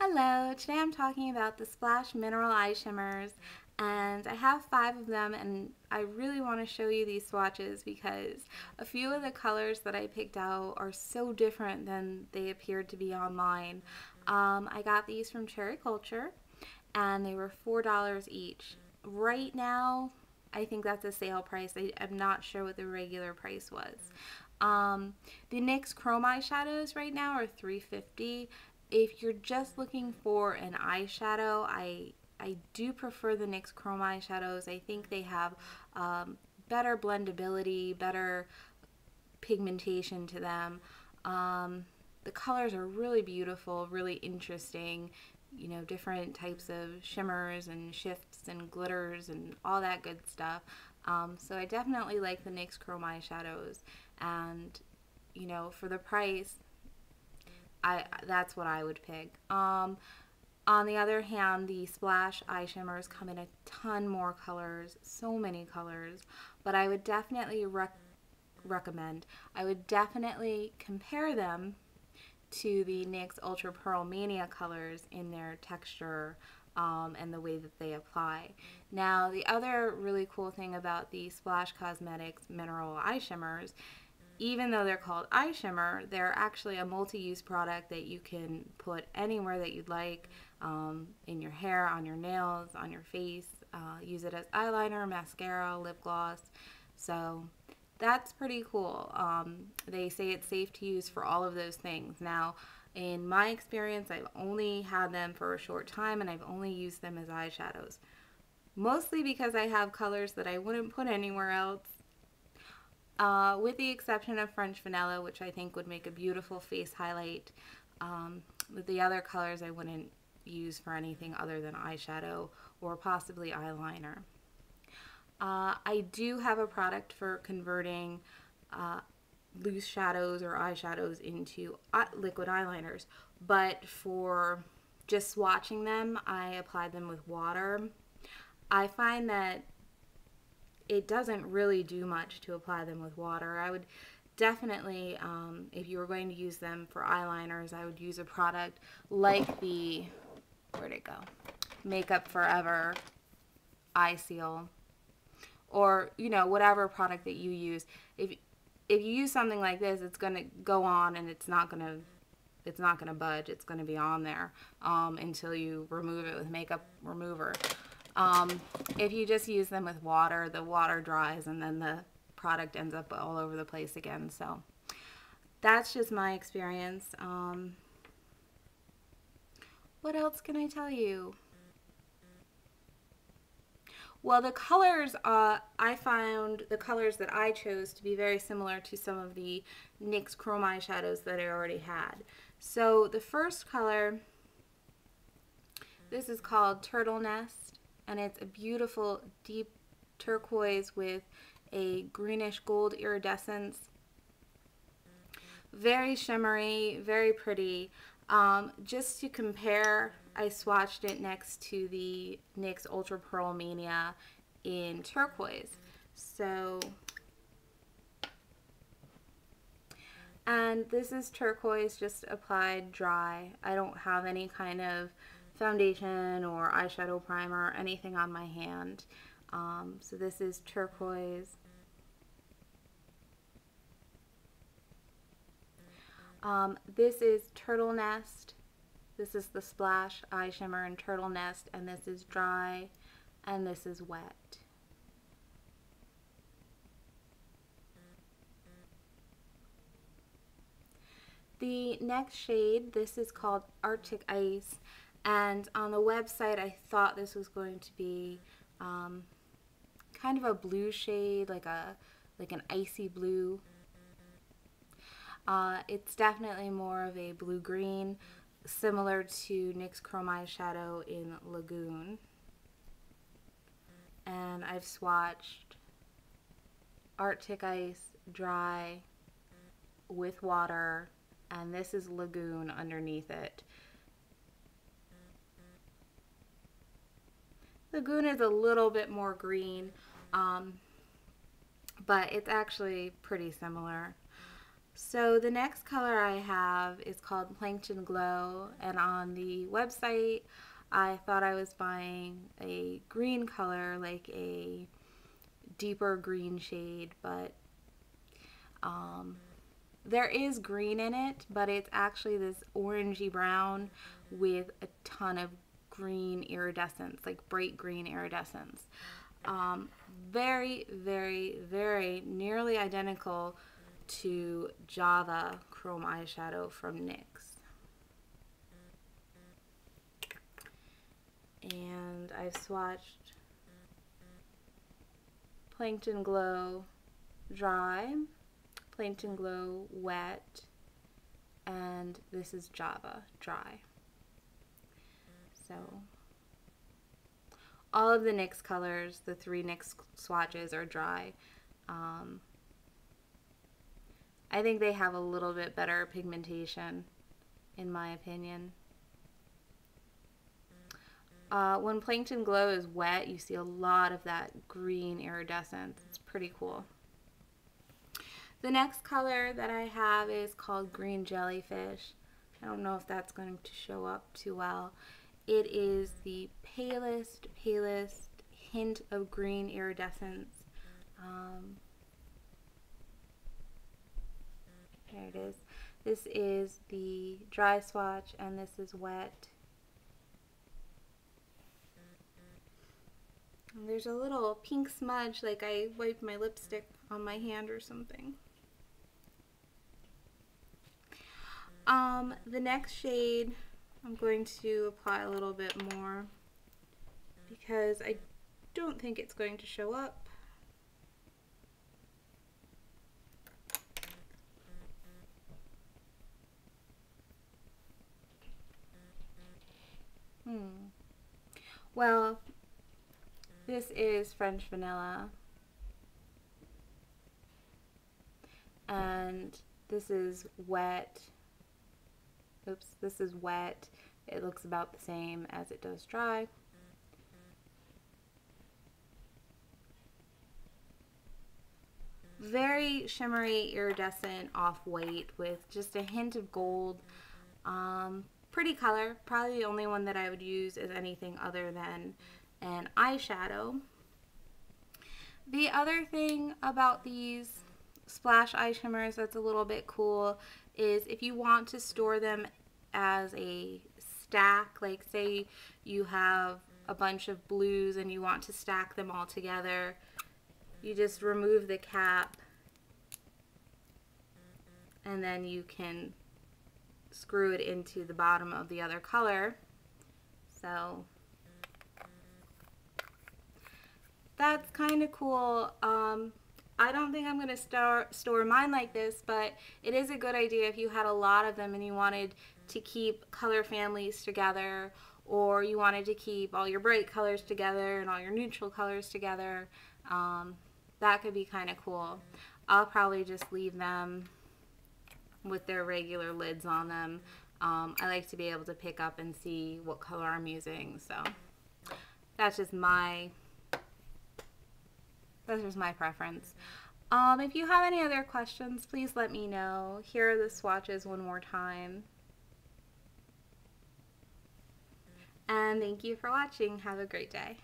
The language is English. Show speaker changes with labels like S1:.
S1: Hello, today I'm talking about the Splash Mineral Eye Shimmers, and I have 5 of them, and I really want to show you these swatches because a few of the colors that I picked out are so different than they appeared to be online. I got these from Cherry Culture, and they were $4 each. Right now, I think that's a sale price. I'm not sure what the regular price was. The NYX Chrome eyeshadows right now are $3.50. If you're just looking for an eyeshadow, I do prefer the NYX Chrome eyeshadows. I think they have better blendability, better pigmentation to them. The colors are really beautiful, really interesting. You know, different types of shimmers and shifts and glitters and all that good stuff. So I definitely like the NYX Chrome eyeshadows, and you know, for the price, that's what I would pick. On the other hand, the Splash eye shimmers come in a ton more colors, so many colors, but I would definitely recommend. I would definitely compare them to the NYX Ultra Pearl Mania colors in their texture and the way that they apply. Now, the other really cool thing about the Splash Cosmetics Mineral Eye Shimmers, even though they're called eye shimmer, they're actually a multi-use product that you can put anywhere that you'd like, in your hair, on your nails, on your face, use it as eyeliner, mascara, lip gloss. So that's pretty cool. They say it's safe to use for all of those things. Now, in my experience, I've only had them for a short time, and I've only used them as eyeshadows. Mostly because I have colors that I wouldn't put anywhere else. With the exception of French Vanilla, which I think would make a beautiful face highlight. With the other colors, I wouldn't use for anything other than eyeshadow or possibly eyeliner. I do have a product for converting loose shadows or eyeshadows into liquid eyeliners, but for just swatching them, I applied them with water. I find that it doesn't really do much to apply them with water. I would definitely, if you were going to use them for eyeliners, I would use a product like the, where'd it go? Makeup Forever Eye Seal, or you know, whatever product that you use. If you use something like this, it's gonna go on and it's not gonna budge. It's gonna be on there until you remove it with makeup remover. If you just use them with water, the water dries and then the product ends up all over the place again. So that's just my experience. What else can I tell you? Well, the colors, I found the colors that I chose to be very similar to some of the NYX Chrome eyeshadows that I already had. So the first color, this is called Turtle Nest, and it's a beautiful deep turquoise with a greenish gold iridescence. Very shimmery, very pretty. Just to compare, I swatched it next to the NYX Ultra Pearl Mania in turquoise. So, and this is turquoise just applied dry. I don't have any kind of foundation or eyeshadow primer or anything on my hand. So this is turquoise. This is Turtle Nest. This is the Splash Eye Shimmer in Turtle Nest, and this is dry, and this is wet. The next shade, this is called Arctic Ice, and on the website I thought this was going to be kind of a blue shade, like an icy blue. It's definitely more of a blue-green, similar to NYX Chrome eyeshadow in Lagoon. And I've swatched Arctic Ice dry with water, and this is Lagoon underneath it. Lagoon is a little bit more green, but it's actually pretty similar. So the next color I have is called Plankton Glow, and on the website I thought I was buying a green color, like a deeper green shade, but there is green in it, but it's actually this orangey brown with a ton of green iridescence, like bright green iridescence. Very, very, very nearly identical to Java Chrome eyeshadow from NYX. And I've swatched Plankton Glow dry, Plankton Glow wet, and this is Java dry. So all of the NYX colors, the 3 NYX swatches, are dry. I think they have a little bit better pigmentation, in my opinion. When Plankton Glow is wet, you see a lot of that green iridescence. It's pretty cool. The next color that I have is called Green Jellyfish. I don't know if that's going to show up too well. It is the palest hint of green iridescence. There it is. This is the dry swatch and this is wet. And there's a little pink smudge, like I wiped my lipstick on my hand or something. The next shade, I'm going to apply a little bit more because I don't think it's going to show up. Well, this is French Vanilla, and this is wet. Oops, this is wet. It looks about the same as it does dry. Very shimmery, iridescent, off-white with just a hint of gold. Pretty color. Probably the only one that I would use as anything other than an eyeshadow. The other thing about these splash eye shimmers that's a little bit cool is if you want to store them as a stack, like say you have a bunch of blues and you want to stack them all together, you just remove the cap and then you can screw it into the bottom of the other color. So that's kind of cool. I don't think I'm going to store mine like this, but it is a good idea if you had a lot of them and you wanted to keep color families together, or you wanted to keep all your bright colors together and all your neutral colors together. That could be kind of cool. I'll probably just leave them with their regular lids on them. I like to be able to pick up and see what color I'm using, so that's just my preference. If you have any other questions, please let me know. Here are the swatches one more time. And thank you for watching. Have a great day.